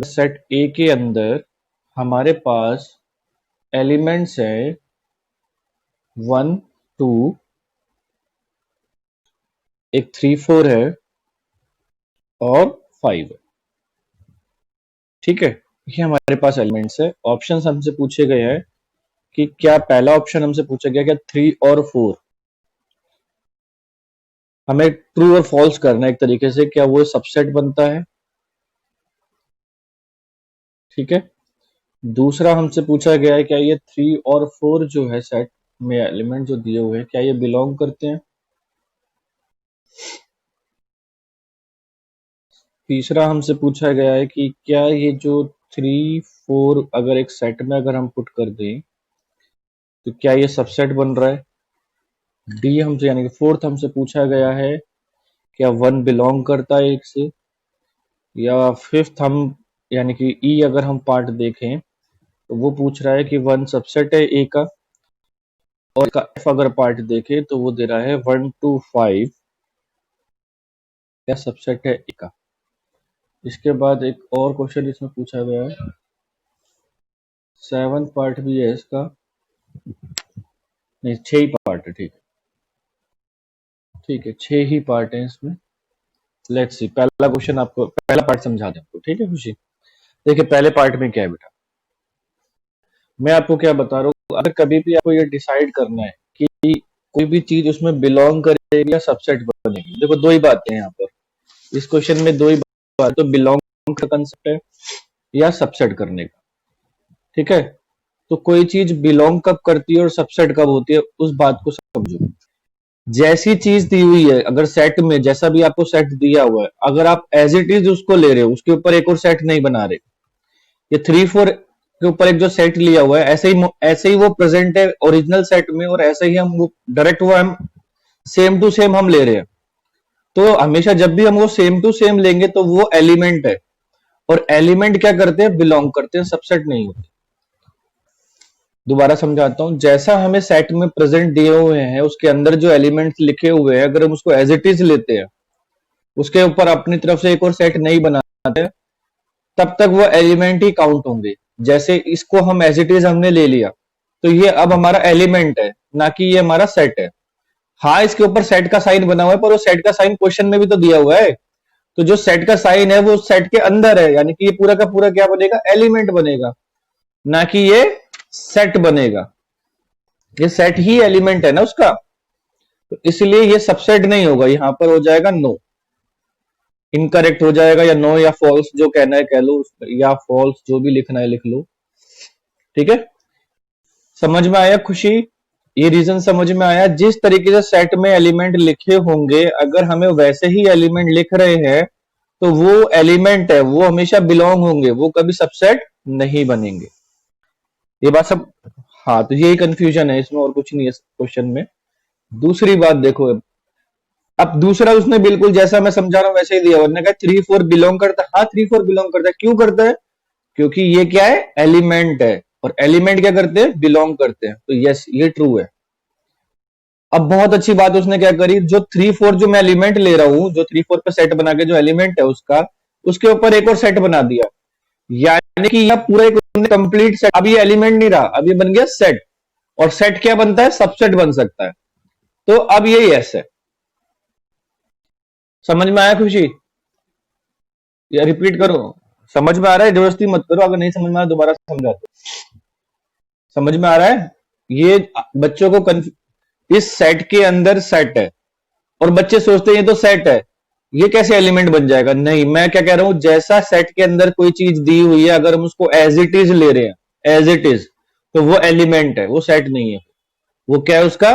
Set ए के अंदर हमारे पास एलिमेंट्स है 1 2, एक 3 4 है और 5 है। ठीक है, ये हमारे पास एलिमेंट्स है। ऑप्शंस हमसे पूछे गए हैं कि क्या पहला ऑप्शन हमसे पूछा गया क्या 3 और 4 हमें ट्रू और फॉल्स करना है एक तरीके से, क्या वो सबसेट बनता है। ठीक है, दूसरा हमसे पूछा गया है क्या ये 3 और 4 जो है सेट में एलिमेंट जो दिए हुए हैं क्या ये बिलोंग करते हैं। तीसरा हमसे पूछा गया है कि क्या ये जो 3 4 अगर एक सेट में अगर हम पुट कर दें तो क्या ये सबसेट बन रहा है। डी हमसे यानी कि फोर्थ हमसे पूछा गया है क्या 1 बिलोंग करता है एक से, या फिफ्थ हम यानी कि ई अगर हम पार्ट देखें तो वो पूछ रहा है कि 1 सबसेट है ए का, और का एफ अगर पार्ट देखें तो वो दे रहा है 1 to 5 क्या सबसेट है ए का। इसके बाद एक और क्वेश्चन इसमें पूछा गया है, 7 पार्ट भी है इसका, नहीं 6 ही पार्ट है। ठीक है 6 ही पार्ट है इसमें। लेट्स सी पहला क्वेश्चन आपको पहला पार्ट समझा दें आपको। ठीक है खुशी, देखिए पहले पार्ट में क्या है बेटा, मैं आपको क्या बता रहा हूँ, अगर कभी भी आपको ये डिसाइड करना है कि कोई भी चीज उसमें बिलोंग करेगी या सबसेट बनेगी, देखो दो ही बातें हैं यहाँ पर इस क्वेश्चन में, दो ही बात, तो बिलोंग का कंसेप्ट है या सबसेट करने का। ठीक है, तो कोई चीज बिलोंग कब करती है और सबसेट कब होती है उस बात को समझो। जैसी चीज दी हुई है अगर सेट में, जैसा भी आपको सेट दिया हुआ है, अगर आप एज इट इज उसको ले रहे हो, उसके ऊपर एक और सेट नहीं बना रहे, ये 3 4 के ऊपर एक जो सेट लिया हुआ है ऐसे ही वो प्रेजेंट है ओरिजिनल सेट में, और ऐसे ही हम वो डायरेक्ट वो हम सेम टू सेम हम ले रहे हैं। तो हमेशा जब भी हम वो सेम टू सेम लेंगे तो वो एलिमेंट है, और एलिमेंट क्या करते हैं, बिलोंग करते हैं, सबसेट नहीं होते। दोबारा समझाता हूं, जैसा हमें सेट में प्रेजेंट दिए हुए हैं उसके अंदर जो एलिमेंट्स लिखे हुए हैं, अगर हम उसको एज इट इज लेते हैं, उसके ऊपर अपनी तरफ से एक और सेट नहीं बनाते, तब तक वो एलिमेंट ही काउंट होंगे। जैसे इसको हम एज इट इज हमने ले लिया तो ये अब हमारा एलिमेंट है, ना कि ये हमारा सेट है। हाँ इसके ऊपर सेट का साइन बना हुआ है, पर वो सेट का साइन क्वेश्चन में भी तो दिया हुआ है, तो जो सेट का साइन है वो सेट के अंदर है, यानी कि ये पूरा का पूरा क्या बनेगा, एलिमेंट बनेगा, ना कि ये सेट बनेगा। ये सेट ही एलिमेंट है ना उसका, तो इसलिए ये सबसेट नहीं होगा, यहां पर हो जाएगा नो, इनकरेक्ट हो जाएगा, या नो या फॉल्स जो कहना है कह लो, या फॉल्स जो भी लिखना है लिख लो। ठीक है, समझ में आया खुशी, ये रीजन समझ में आया। जिस तरीके से सेट में एलिमेंट लिखे होंगे अगर हमें वैसे ही एलिमेंट लिख रहे हैं तो वो एलिमेंट है, वो हमेशा बिलोंग होंगे, वो कभी सबसेट नहीं बनेंगे। ये बात सब, हाँ तो यही कंफ्यूजन है इसमें और कुछ नहीं है क्वेश्चन में। दूसरी बात देखो, अब दूसरा उसने बिल्कुल जैसा मैं समझा रहा हूं वैसे ही दिया, उसने कहा 3 4 बिलोंग करता है। हाँ 3 4 बिलोंग करता है, क्यों करता है, क्योंकि ये क्या है, एलिमेंट है, और एलिमेंट क्या करते हैं, बिलोंग करते हैं, तो यस ये ट्रू है। अब बहुत अच्छी बात उसने क्या करी, जो 3 4 जो मैं एलिमेंट ले रहा हूं, जो 3 4 पे सेट बना के जो एलिमेंट है उसका, उसके ऊपर एक और सेट बना दिया, यानी कि यह पूरा एक कंप्लीट सेट, अब ये एलिमेंट नहीं रहा, अब ये बन गया सेट, और सेट क्या बनता है, सबसेट बन सकता है। तो अब ये यस है। समझ में आया खुशी, या रिपीट करो, समझ में आ रहा है, जबरदस्ती मत करो, अगर नहीं समझ में आया दोबारा समझाते। समझ में आ रहा है, ये बच्चों को इस सेट के अंदर सेट है, और बच्चे सोचते हैं ये तो सेट है, ये कैसे एलिमेंट बन जाएगा। नहीं, मैं क्या कह रहा हूं, जैसा सेट के अंदर कोई चीज दी हुई है अगर हम उसको एज इट इज ले रहे हैं, एज इट इज, तो वो एलिमेंट है, वो सेट नहीं है। वो क्या है उसका,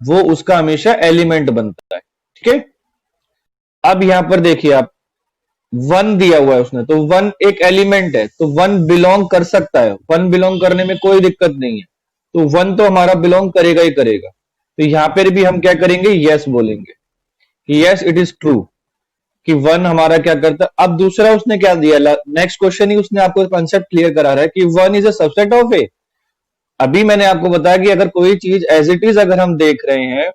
वो उसका हमेशा एलिमेंट बनता है। ठीक है, अब यहां पर देखिए आप, 1 दिया हुआ है उसने, तो 1 एक एलिमेंट है, तो 1 बिलोंग कर सकता है, 1 बिलोंग करने में कोई दिक्कत नहीं है, तो 1 तो हमारा बिलोंग करेगा ही करेगा। तो यहां पर भी हम क्या करेंगे, यस बोलेंगे कि यस इट इज ट्रू कि 1 हमारा क्या करता है। अब दूसरा उसने क्या दिया, नेक्स्ट क्वेश्चन ही उसने आपको कंसेप्ट क्लियर करा रहा है कि 1 इज अ सबसेट ऑफ ए। अभी मैंने आपको बताया कि अगर कोई चीज एज इट इज अगर हम देख रहे हैं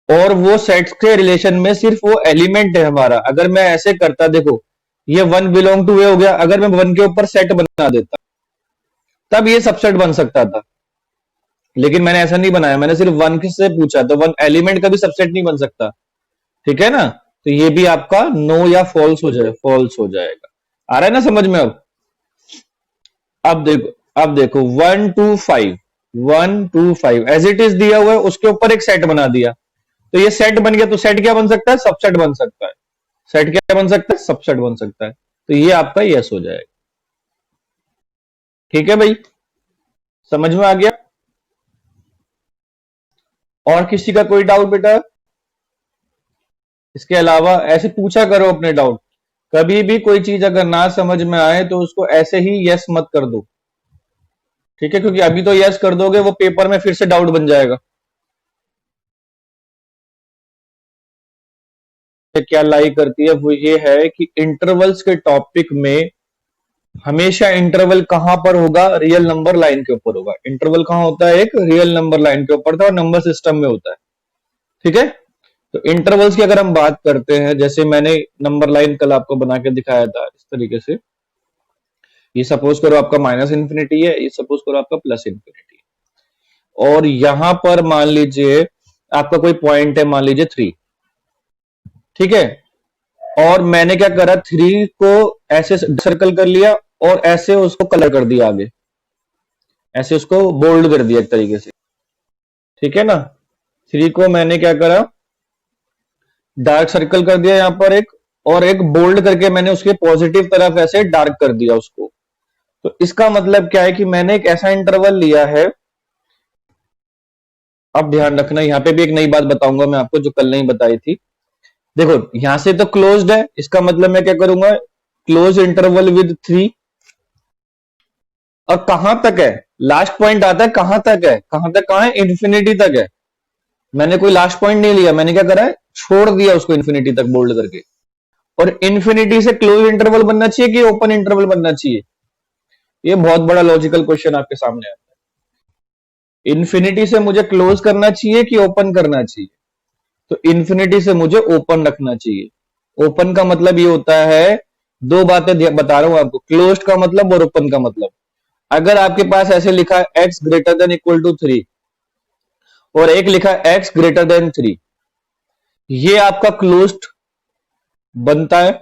और वो सेट्स के रिलेशन में सिर्फ वो एलिमेंट है हमारा, अगर मैं ऐसे करता, देखो ये वन बिलोंग टू ए हो गया। अगर मैं वन के ऊपर सेट बना देता तब ये सबसेट बन सकता था, लेकिन मैंने ऐसा नहीं बनाया, मैंने सिर्फ वन से पूछा, तो वन एलिमेंट का भी सबसेट नहीं बन सकता। ठीक है ना, तो ये भी आपका नो या फॉल्स हो जाए, फॉल्स हो जाएगा। आ रहा है ना समझ में? अब देखो 1 2 5, 1 2 5 एज इट इज दिया हुआ है, उसके ऊपर एक सेट बना दिया, तो ये सेट बन गया। तो सेट क्या बन सकता है? सबसेट बन सकता है। सेट क्या बन सकता है? सबसेट बन सकता है। तो ये आपका यस हो जाएगा। ठीक है भाई, समझ में आ गया? और किसी का कोई डाउट बेटा? इसके अलावा ऐसे पूछा करो अपने डाउट। कभी भी कोई चीज अगर ना समझ में आए तो उसको ऐसे ही यस मत कर दो। ठीक है, क्योंकि अभी तो यस कर दोगे, वो पेपर में फिर से डाउट बन जाएगा। क्या लाई करती है वो ये है कि इंटरवल्स के टॉपिक में हमेशा इंटरवल कहां पर होगा? रियल नंबर लाइन के ऊपर होगा। इंटरवल कहां होता है? एक रियल नंबर लाइन के ऊपर था और नंबर सिस्टम में होता है। ठीक है, तो इंटरवल्स की अगर हम बात करते हैं, जैसे मैंने नंबर लाइन कल आपको बना के दिखाया था इस तरीके से, ये सपोज करो आपका माइनस इन्फिनिटी है, ये सपोज करो आपका प्लस इन्फिनिटी है, और यहां पर मान लीजिए आपका कोई पॉइंट है, मान लीजिए 3। ठीक है, और मैंने क्या करा, 3 को ऐसे सर्कल कर लिया और ऐसे उसको कलर कर दिया आगे, ऐसे उसको बोल्ड कर दिया एक तरीके से। ठीक है ना, 3 को मैंने क्या करा, डार्क सर्कल कर दिया यहां पर एक, और एक बोल्ड करके मैंने उसके पॉजिटिव तरफ ऐसे डार्क कर दिया उसको। तो इसका मतलब क्या है कि मैंने एक ऐसा इंटरवल लिया है। अब ध्यान रखना, यहां पे भी एक नई बात बताऊंगा मैं आपको जो कल नहीं बताई थी। देखो यहां से तो क्लोज्ड है, इसका मतलब मैं क्या करूंगा, क्लोज इंटरवल विद 3। और कहां तक है? लास्ट पॉइंट आता है, कहां तक है? कहां तक? कहां है? इंफिनिटी तक है। मैंने कोई लास्ट पॉइंट नहीं लिया, मैंने क्या करा है, छोड़ दिया उसको इंफिनिटी तक बोल्ड करके। और इंफिनिटी से क्लोज इंटरवल बनना चाहिए कि ओपन इंटरवल बनना चाहिए? ये बहुत बड़ा लॉजिकल क्वेश्चन आपके सामने आता है। इंफिनिटी से मुझे क्लोज करना चाहिए कि ओपन करना चाहिए? तो इंफिनिटी से मुझे ओपन रखना चाहिए। ओपन का मतलब ये होता है, दो बातें बता रहा हूं आपको, क्लोज्ड का मतलब और ओपन का मतलब। अगर आपके पास ऐसे लिखा है x greater than equal to 3 और एक लिखा है x ग्रेटर देन 3, ये आपका क्लोज्ड बनता है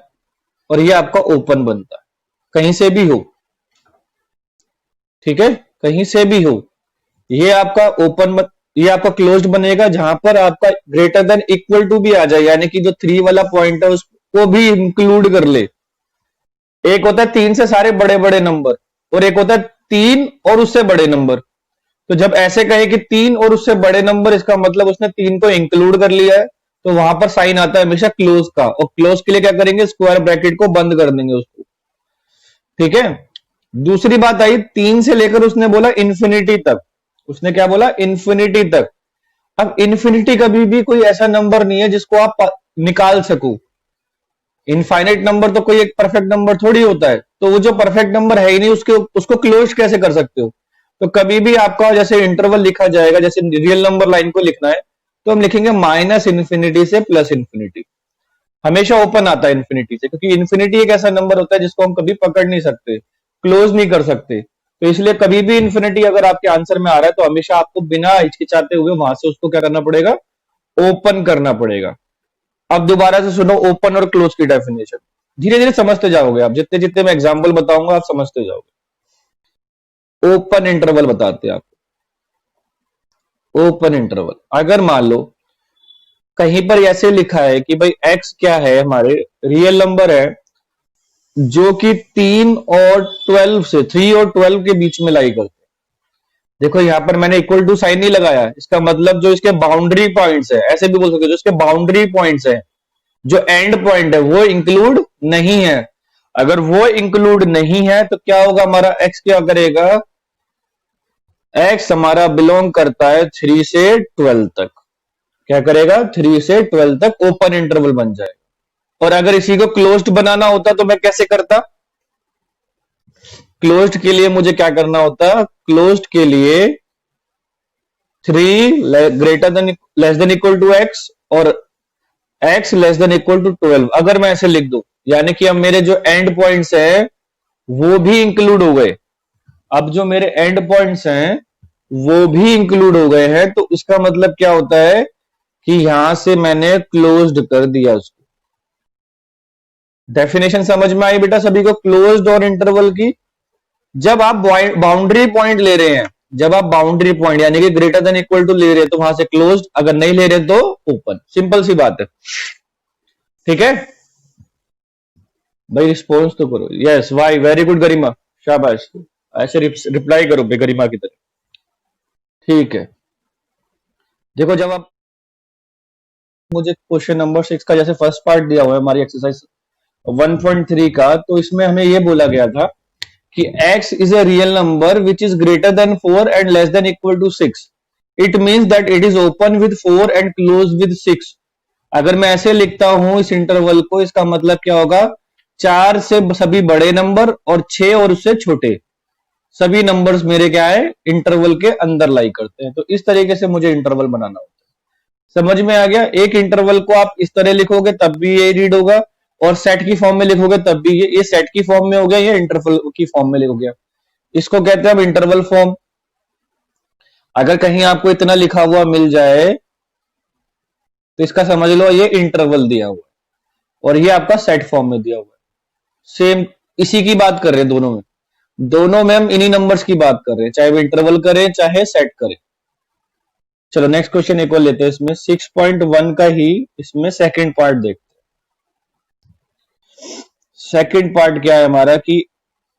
और ये आपका ओपन बनता है, कहीं से भी हो। ठीक है, कहीं से भी हो, ये आपका ओपन ये आपका क्लोज्ड बनेगा जहां पर आपका ग्रेटर देन इक्वल टू भी आ जाए, यानी कि जो 3 वाला पॉइंट है उसको भी इंक्लूड कर ले। एक होता है 3 से सारे बड़े बड़े नंबर, और एक होता है 3 और उससे बड़े नंबर। तो जब ऐसे कहे कि 3 और उससे बड़े नंबर, इसका मतलब उसने 3 को इंक्लूड कर लिया है, तो वहां पर साइन आता है हमेशा क्लोज का, और क्लोज के लिए क्या करेंगे, स्क्वायर ब्रैकेट को बंद कर देंगे उसको। ठीक है, दूसरी बात आई, 3 से लेकर उसने बोला इंफिनिटी तक। उसने क्या बोला? इंफिनिटी तक। अब इंफिनिटी कभी भी कोई ऐसा नंबर नहीं है जिसको आप निकाल सको। इनफाइनाइट नंबर तो कोई एक परफेक्ट नंबर थोड़ी होता है, तो वो जो परफेक्ट नंबर है ही नहीं उसको क्लोज कैसे कर सकते हो? तो कभी भी आपका जैसे इंटरवल लिखा जाएगा, जैसे रियल नंबर लाइन को लिखना है, तो हम लिखेंगे माइनस इन्फिनिटी से प्लस इन्फिनिटी। हमेशा ओपन आता है इन्फिनिटी से, क्योंकि इन्फिनिटी एक ऐसा नंबर होता है जिसको हम कभी पकड़ नहीं सकते, क्लोज नहीं कर सकते। तो इसलिए कभी भी इन्फिनिटी अगर आपके आंसर में आ रहा है, तो हमेशा आपको बिना हिचकिचाते हुए वहां से उसको क्या करना पड़ेगा, ओपन करना पड़ेगा। अब दोबारा से सुनो ओपन और क्लोज की डेफिनेशन, धीरे धीरे समझते जाओगे आप, जितने जितने मैं एग्जाम्पल बताऊंगा आप समझते जाओगे। ओपन इंटरवल बताते हैं आपको। ओपन इंटरवल, अगर मान लो कहीं पर ऐसे लिखा है कि भाई x क्या है, हमारे रियल नंबर है जो कि 3 और 12 से, 3 और 12 के बीच में लाई करते हैं। देखो यहां पर मैंने इक्वल टू साइन नहीं लगाया, इसका मतलब जो इसके बाउंड्री पॉइंट्स है, ऐसे भी बोल सकते हो, जो इसके बाउंड्री पॉइंट्स है, जो एंड पॉइंट है, वो इंक्लूड नहीं है। अगर वो इंक्लूड नहीं है तो क्या होगा, हमारा x क्या करेगा, x हमारा बिलोंग करता है 3 से 12 तक। क्या करेगा, 3 से 12 तक ओपन इंटरवल बन जाएगा। और अगर इसी को क्लोज्ड बनाना होता तो मैं कैसे करता? क्लोज्ड के लिए मुझे क्या करना होता, क्लोज्ड के लिए 3 greater than less than equal to x और x less than equal to 12। अगर मैं ऐसे लिख दूं, यानी कि अब मेरे जो एंड पॉइंट्स है वो भी इंक्लूड हो गए। अब जो मेरे एंड पॉइंट्स हैं वो भी इंक्लूड हो गए हैं, तो इसका मतलब क्या होता है कि यहां से मैंने क्लोज्ड कर दिया उसको। डेफिनेशन समझ में आई बेटा सभी को क्लोज्ड और इंटरवल की? जब आप बाउंड्री पॉइंट ले रहे हैं, जब आप बाउंड्री पॉइंट यानी कि ग्रेटर देन इक्वल टू ले रहे हैं तो वहां से क्लोज्ड, अगर नहीं ले रहे तो ओपन। सिंपल सी बात है, ठीक है भाई। रिस्पॉन्स तो करो। यस वाई, वेरी गुड गरिमा, शाबाश। ऐसे रिप्लाई करो बे गरिमा की तरह, ठीक है। देखो जब आप मुझे क्वेश्चन नंबर 6 का जैसे फर्स्ट पार्ट दिया हुआ है हमारी एक्सरसाइज 1.3 का, तो इसमें हमें यह बोला गया था कि x is a real number which is greater than 4 and less than equal to 6. It means that it is open with 4 and closed with 6. अगर मैं ऐसे लिखता हूं इस इंटरवल को, इसका मतलब क्या होगा? 4 से सभी बड़े नंबर और 6 और उससे छोटे सभी नंबर्स मेरे क्या है, इंटरवल के अंदर लाई करते हैं। तो इस तरीके से मुझे इंटरवल बनाना होता है। समझ में आ गया? एक इंटरवल को आप इस तरह लिखोगे तब भी ये रीड होगा, और सेट की फॉर्म में लिखोगे तब भी ये सेट की फॉर्म में हो गया, ये इंटरवल की फॉर्म में हो गया। इसको कहते हैं अब इंटरवल फॉर्म। अगर कहीं आपको इतना लिखा हुआ मिल जाए तो इसका समझ लो ये इंटरवल दिया हुआ है, और ये आपका सेट फॉर्म में दिया हुआ है। सेम इसी की बात कर रहे हैं दोनों में हम इन्हीं नंबर्स की बात कर रहे हैं, चाहे वो इंटरवल करें चाहे सेट करें। चलो नेक्स्ट क्वेश्चन एक और लेते हैं। इसमें 6.1 का ही इसमें सेकंड पार्ट देखते हैं। सेकंड पार्ट क्या है हमारा कि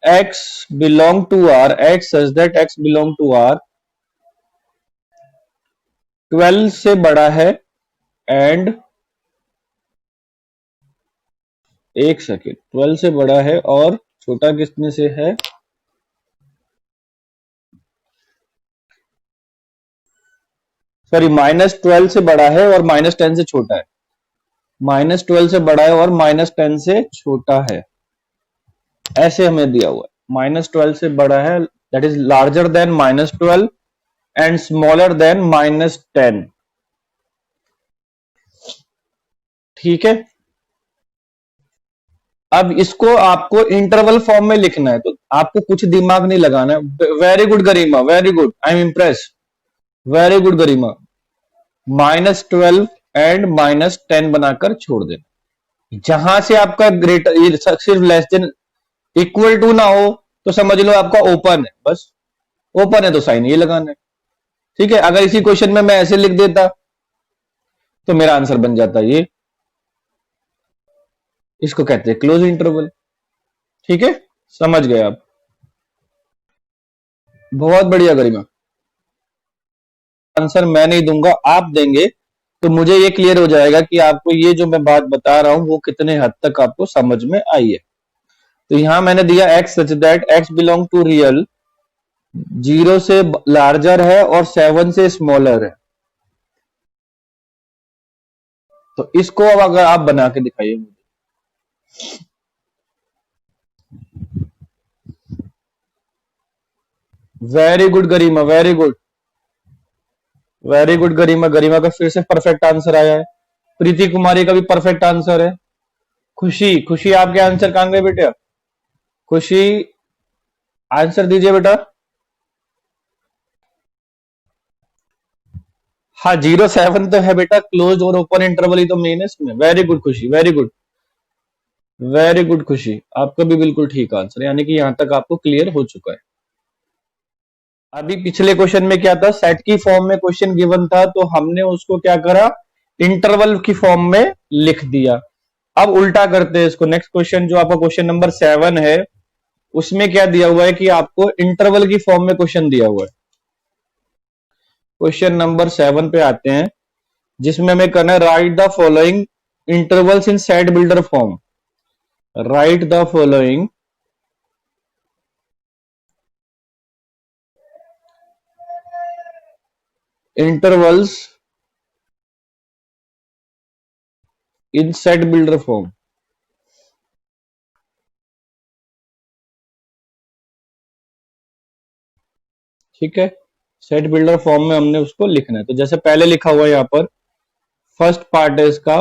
x belong to r, x such that x belong to r 12 से बड़ा है एंड, एक सेकेंड, 12 से बड़ा है और छोटा कितने से है? सॉरी, -12 से बड़ा है और -10 से छोटा है। -12 से बड़ा है और -10 से छोटा है, ऐसे हमें दिया हुआ है। -12 से बड़ा है, that is larger than -12 and smaller than -10, ठीक है। अब इसको आपको इंटरवल फॉर्म में लिखना है, तो आपको कुछ दिमाग नहीं लगाना है। Very good Garima, very good, I am impress, very good Garima. -12 and -10 बनाकर छोड़ देना। जहां से आपका ग्रेटर सिर्फ लेस देन इक्वल टू ना हो तो समझ लो आपका ओपन है, बस ओपन है तो साइन ये लगाना है, ठीक है। अगर इसी क्वेश्चन में मैं ऐसे लिख देता तो मेरा आंसर बन जाता ये। इसको कहते हैं क्लोज इंटरवल, ठीक है। समझ गए आप? बहुत बढ़िया गरिमा। आंसर मैं नहीं दूंगा, आप देंगे, तो मुझे ये क्लियर हो जाएगा कि आपको ये जो मैं बात बता रहा हूं वो कितने हद तक आपको समझ में आई है। तो यहां मैंने दिया x such that x belong to real 0 से लार्जर है और 7 से स्मॉलर है। तो इसको अब अगर आप बना के दिखाइए मुझे। वेरी गुड गरिमा, वेरी गुड, वेरी गुड गरिमा। गरिमा का फिर से परफेक्ट आंसर आया है। प्रीति कुमारी का भी परफेक्ट आंसर है। खुशी, खुशी आपके आंसर कहां गए बेटा? खुशी आंसर दीजिए बेटा। हाँ, 0-7 तो है बेटा, क्लोज और ओपन इंटरवल ही तो मेन है इसमें। वेरी गुड खुशी, वेरी गुड, वेरी गुड खुशी, आपका भी बिल्कुल ठीक आंसर, यानी कि यहां तक आपको क्लियर हो चुका है। अभी पिछले क्वेश्चन में क्या था, सेट की फॉर्म में क्वेश्चन गिवन था तो हमने उसको क्या करा, इंटरवल की फॉर्म में लिख दिया। अब उल्टा करते हैं इसको। नेक्स्ट क्वेश्चन जो आपका क्वेश्चन नंबर 7 है, उसमें क्या दिया हुआ है कि आपको इंटरवल की फॉर्म में क्वेश्चन दिया हुआ है। क्वेश्चन नंबर 7 पे आते हैं, जिसमें हमें करना है right the following intervals in set builder form. Right the following intervals in set builder form. ठीक है, सेट बिल्डर फॉर्म में हमने उसको लिखना है। तो जैसे पहले लिखा हुआ है यहां पर, फर्स्ट पार्ट है इसका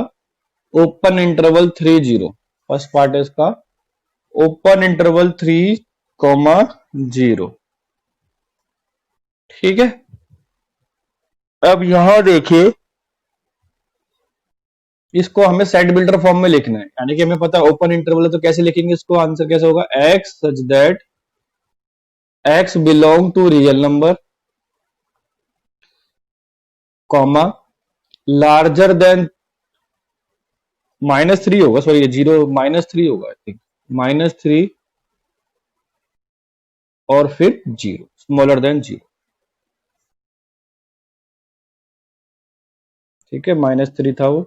ओपन इंटरवल 3 0, फर्स्ट पार्ट है इसका ओपन इंटरवल 3, 0। ठीक है, अब यहां देखिए, इसको हमें सेट बिल्डर फॉर्म में लिखना है, यानी कि हमें पता है ओपन इंटरवल है तो कैसे लिखेंगे इसको, आंसर कैसे होगा, x such that x belong to real number, comma larger than -3 होगा, सॉरी ये 0 -3 होगा, आई थिंक -3 और फिर 0 स्मॉलर देन 0। ठीक है, -3 था वो।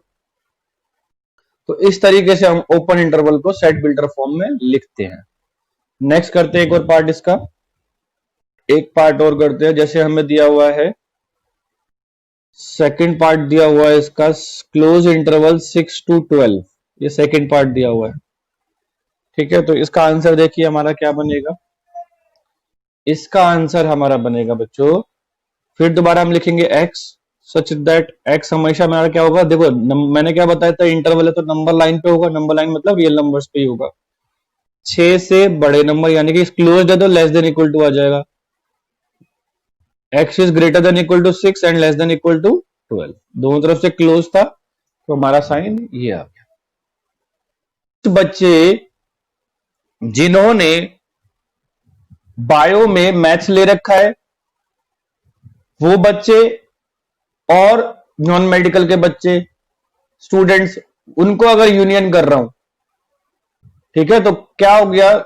तो इस तरीके से हम ओपन इंटरवल को सेट बिल्डर फॉर्म में लिखते हैं। नेक्स्ट करते हैं एक और पार्ट इसका, एक पार्ट और करते हैं, जैसे हमें दिया हुआ है सेकंड पार्ट दिया हुआ है इसका क्लोज इंटरवल 6 to 12, ये सेकंड पार्ट दिया हुआ है। ठीक है, तो इसका आंसर देखिए हमारा क्या बनेगा, इसका आंसर हमारा बनेगा बच्चों, फिर दोबारा हम लिखेंगे x सच दैट x हमेशा हमारा क्या होगा, देखो मैंने क्या बताया था, इंटरवल है तो नंबर लाइन पे होगा, नंबर लाइन मतलब रियल नंबर्स पे ही होगा, 6 से बड़े नंबर, यानी कि क्लोज है तो लेस देन इक्वल टू आ जाएगा, x is greater than equal to 6 and less than equal to 12, दोनों तरफ से क्लोज था तो हमारा साइन ये आ गया। बच्चे जिन्होंने बायो में मैथ्स ले रखा है वो बच्चे और नॉन मेडिकल के बच्चे स्टूडेंट्स, उनको अगर यूनियन कर रहा हूं, ठीक है, तो क्या हो गया,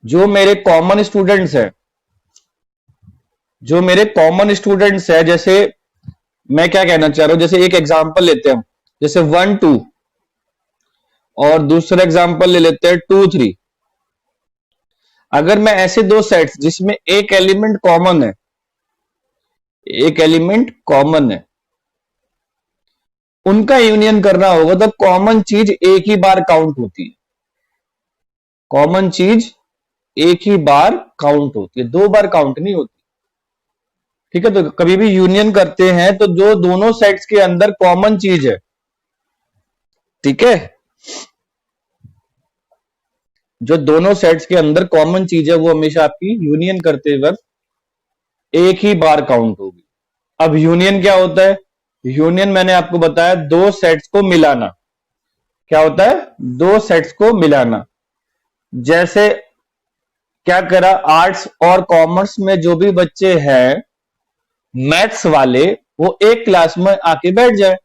जो मेरे कॉमन स्टूडेंट्स है, जो मेरे कॉमन स्टूडेंट्स है, जैसे मैं क्या कहना चाह रहा हूं, जैसे एक एग्जांपल लेते हैं हम, जैसे 1 2 और दूसरा एग्जांपल ले लेते हैं 2 3। अगर मैं ऐसे दो सेट्स जिसमें एक एलिमेंट कॉमन है, एक एलिमेंट कॉमन है, उनका यूनियन करना होगा तो कॉमन चीज एक ही बार काउंट होती है, कॉमन चीज एक ही बार काउंट होती है, दो बार काउंट नहीं होती। ठीक है, तो कभी भी यूनियन करते हैं तो जो दोनों सेट्स के अंदर कॉमन चीज है, ठीक है, जो दोनों सेट्स के अंदर कॉमन चीज है वो हमेशा आपकी यूनियन करते वक्त एक ही बार काउंट होगी। अब यूनियन क्या होता है, यूनियन मैंने आपको बताया दो सेट्स को मिलाना, क्या होता है, दो सेट्स को मिलाना। जैसे क्या करा, आर्ट्स और कॉमर्स में जो भी बच्चे हैं मैथ्स वाले, वो एक क्लास में आके बैठ जाए,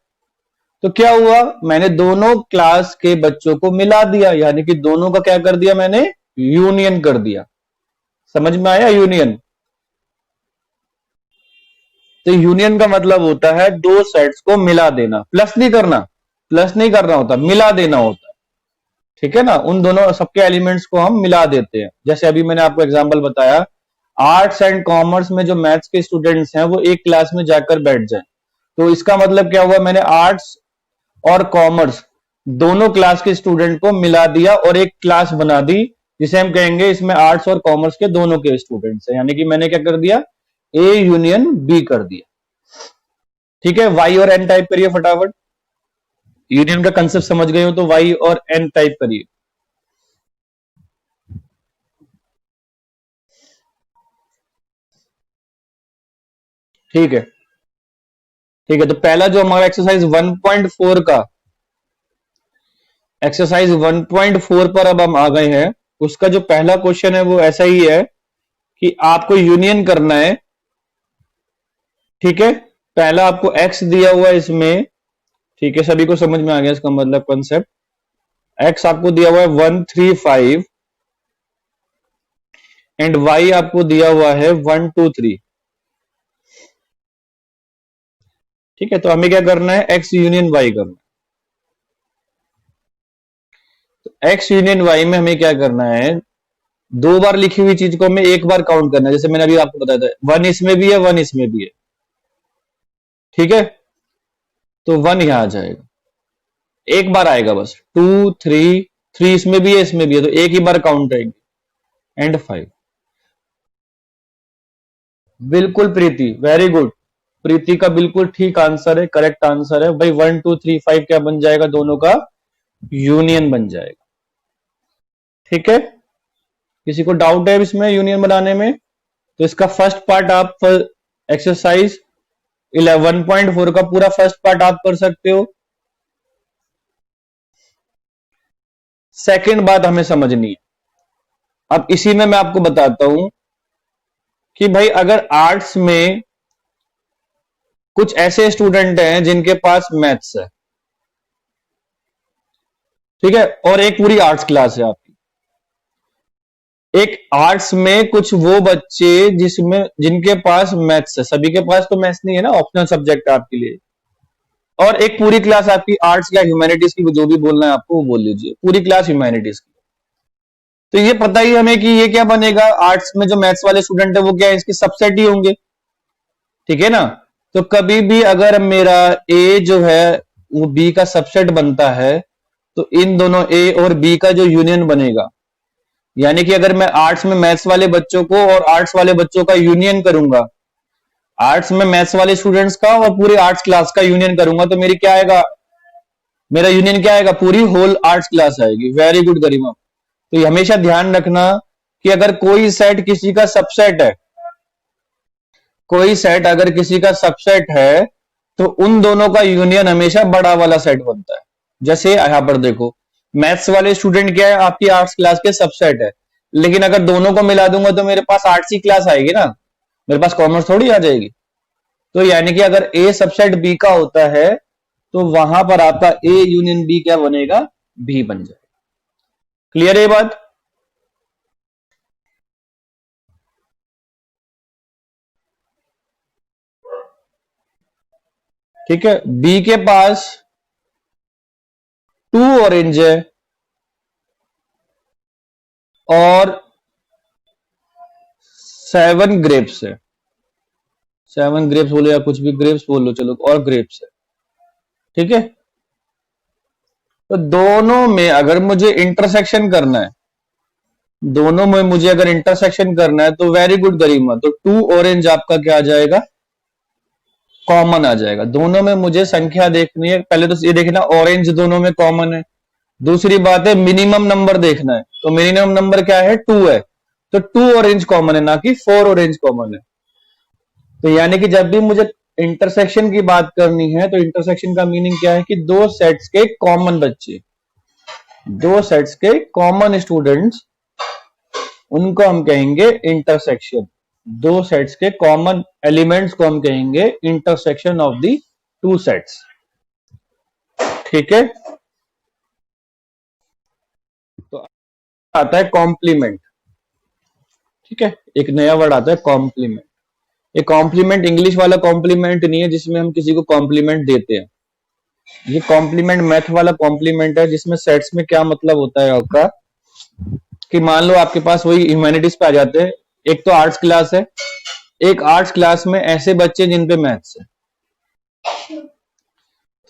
तो क्या हुआ, मैंने दोनों क्लास के बच्चों को मिला दिया, यानी कि दोनों का क्या कर दिया मैंने, यूनियन कर दिया। समझ में आया यूनियन, तो यूनियन का मतलब होता है दो सेट्स को मिला देना, प्लस नहीं करना, प्लस नहीं करना होता, मिला देना होता है। ठीक है ना, उन दोनों सबके एलिमेंट्स को हम मिला देते हैं। जैसे अभी मैंने आपको एग्जांपल बताया, आर्ट्स एंड कॉमर्स में जो मैथ्स के स्टूडेंट्स हैं वो एक क्लास में जाकर बैठ जाएं, तो इसका मतलब क्या हुआ, मैंने आर्ट्स और कॉमर्स दोनों क्लास के स्टूडेंट को मिला दिया और एक क्लास बना दी, जिसे हम कहेंगे इसमें आर्ट्स और कॉमर्स के दोनों के स्टूडेंट्स हैं, यानी कि मैंने क्या कर दिया, ए यूनियन बी कर दिया। ठीक है, वाई और एन टाइप करिए फटाफट, यूनियन का कंसेप्ट समझ गए हो तो वाई और एन टाइप करिए। ठीक है, ठीक है, तो पहला जो हमारा एक्सरसाइज 1.4 का, एक्सरसाइज 1.4 पर अब हम आ गए हैं। उसका जो पहला क्वेश्चन है वो ऐसा ही है कि आपको यूनियन करना है। ठीक है, पहला आपको एक्स दिया हुआ है इसमें, ठीक है, सभी को समझ में आ गया इसका मतलब कंसेप्ट। एक्स आपको दिया हुआ है 135 एंड वाई आपको दिया हुआ है 123। ठीक है, तो हमें क्या करना है, एक्स यूनियन वाई करना है। तो एक्स यूनियन वाई में हमें क्या करना है, दो बार लिखी हुई चीज को हमें एक बार काउंट करना है, जैसे मैंने अभी आपको बताया था, वन इसमें भी है, वन इसमें भी है। ठीक है, तो वन यहां आ जाएगा, एक बार आएगा बस, 2 3, 3 इसमें भी है इसमें भी है, तो एक ही बार काउंट आएंगे, एंड 5। बिल्कुल प्रीति, वेरी गुड, प्रीति का बिल्कुल ठीक आंसर है, करेक्ट आंसर है भाई, 1 2 3 5 क्या बन जाएगा दोनों का यूनियन बन जाएगा। ठीक है, किसी को डाउट है इसमें यूनियन बनाने में? तो इसका फर्स्ट पार्ट आप एक्सरसाइज 11.4 का पूरा फर्स्ट पार्ट आप कर सकते हो। सेकंड बात हमें समझनी है, अब इसी में मैं आपको बताता हूं कि भाई अगर आर्ट्स में कुछ ऐसे स्टूडेंट हैं जिनके पास मैथ्स है, ठीक है, और एक पूरी आर्ट्स क्लास है आपकी। एक आर्ट्स में कुछ वो बच्चे जिसमें जिनके पास मैथ्स है, सभी के पास तो मैथ्स नहीं है ना, ऑप्शनल सब्जेक्ट आपके लिए। और एक पूरी क्लास आपकी आर्ट्स या ह्यूमैनिटीज की, जो भी बोलना है आपको वो बोल लीजिए, पूरी क्लास ह्यूमैनिटीज की। तो ये पता ही हमें कि ये क्या बनेगा, आर्ट्स में जो मैथ्स वाले स्टूडेंट है वो क्या है, इसके सबसेट ही होंगे। ठीक है ना? तो कभी भी अगर मेरा ए जो है वो बी का सबसेट बनता है, तो इन दोनों ए और बी का जो यूनियन बनेगा, यानी कि अगर मैं आर्ट्स में मैथ्स वाले बच्चों को और आर्ट्स वाले बच्चों का यूनियन करूंगा, आर्ट्स में मैथ्स वाले स्टूडेंट्स का और पूरे आर्ट्स क्लास का यूनियन करूंगा, तो मेरी क्या आएगा, मेरा यूनियन क्या आएगा, पूरी होल आर्ट्स क्लास आएगी। वेरी गुड गरिमा। तो ये हमेशा ध्यान रखना कि अगर कोई सेट किसी का सबसेट है, कोई सेट अगर किसी का सबसेट है, तो उन दोनों का यूनियन हमेशा बड़ा वाला सेट बनता है। जैसे यहां पर देखो, मैथ्स वाले स्टूडेंट क्या है, आपकी आर्ट्स क्लास के सबसेट है, लेकिन अगर दोनों को मिला दूंगा तो मेरे पास आर्ट्स की क्लास आएगी ना, मेरे पास कॉमर्स थोड़ी आ जाएगी। तो यानी कि अगर ए सबसेट बी का होता है, तो वहां पर आपका ए यूनियन बी क्या बनेगा, बी बन जाएगा। क्लियर है ये बात? ठीक है, बी के पास 2 ऑरेंज है और 7 ग्रेप्स है। 7 ग्रेप्स बोलो या कुछ भी ग्रेप्स बोलो, चलो, और ग्रेप्स है। ठीक है, तो दोनों में अगर मुझे इंटरसेक्शन करना है, दोनों में मुझे अगर इंटरसेक्शन करना है, तो वेरी गुड गरिमा, तो 2 ऑरेंज आपका क्या आ जाएगा, कॉमन आ जाएगा। दोनों में मुझे संख्या देखनी है, पहले तो ये देखना ऑरेंज दोनों में कॉमन है। दूसरी बात है मिनिमम नंबर देखना है, तो मिनिमम नंबर क्या है, 2 है, तो 2 ऑरेंज कॉमन है, ना कि 4 ऑरेंज कॉमन है। तो यानी कि जब भी मुझे इंटरसेक्शन की बात करनी है, तो इंटरसेक्शन का मीनिंग क्या है कि दो सेट्स के कॉमन बच्चे, दो सेट्स के कॉमन स्टूडेंट्स, उनको हम कहेंगे इंटरसेक्शन। दो सेट्स के कॉमन एलिमेंट्स को हम कहेंगे intersection of the two sets. ठीक है, तो आता है कॉम्प्लीमेंट। ठीक है, एक नया वर्ड आता है कॉम्प्लीमेंट। ये कॉम्प्लीमेंट इंग्लिश वाला कॉम्प्लीमेंट नहीं है जिसमें हम किसी को कॉम्प्लीमेंट देते हैं, ये कॉम्प्लीमेंट मैथ वाला कॉम्प्लीमेंट है, जिसमें सेट्स में क्या मतलब होता है आपका, कि मान लो आपके पास वही ह्यूमैनिटीज पे आ जाते हैं, एक तो आर्ट्स क्लास है, एक आर्ट्स क्लास में ऐसे बच्चे जिन पे मैथ्स है,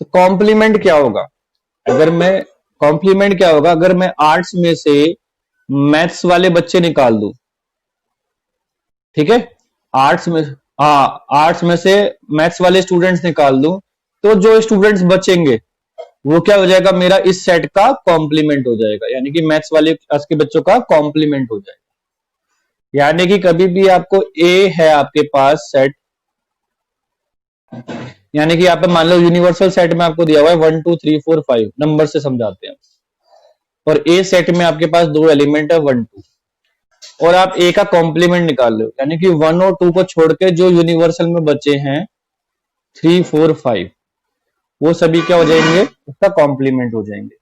तो कॉम्प्लीमेंट क्या होगा, अगर मैं कॉम्प्लीमेंट क्या होगा, अगर मैं आर्ट्स में से मैथ्स वाले बच्चे निकाल दूं, ठीक है, आर्ट्स में, हाँ, आर्ट्स में से मैथ्स वाले स्टूडेंट्स निकाल दूं, तो जो स्टूडेंट्स बचेंगे वो क्या हो जाएगा, मेरा इस सेट का कॉम्प्लीमेंट हो जाएगा, यानी कि मैथ्स वाले क्लास के बच्चों का कॉम्प्लीमेंट हो जाएगा। यानी कि कभी भी आपको ए है आपके पास सेट, यानी कि यहाँ पे मान लो यूनिवर्सल सेट में आपको दिया हुआ है 1 2 3 4 5 नंबर से समझाते हैं, और ए सेट में आपके पास दो एलिमेंट है 1 2, और आप ए का कॉम्प्लीमेंट निकाल लो, यानी कि 1 और 2 को छोड़ के जो यूनिवर्सल में बचे हैं 3 4 5, वो सभी क्या हो जाएंगे, उसका कॉम्प्लीमेंट हो जाएंगे।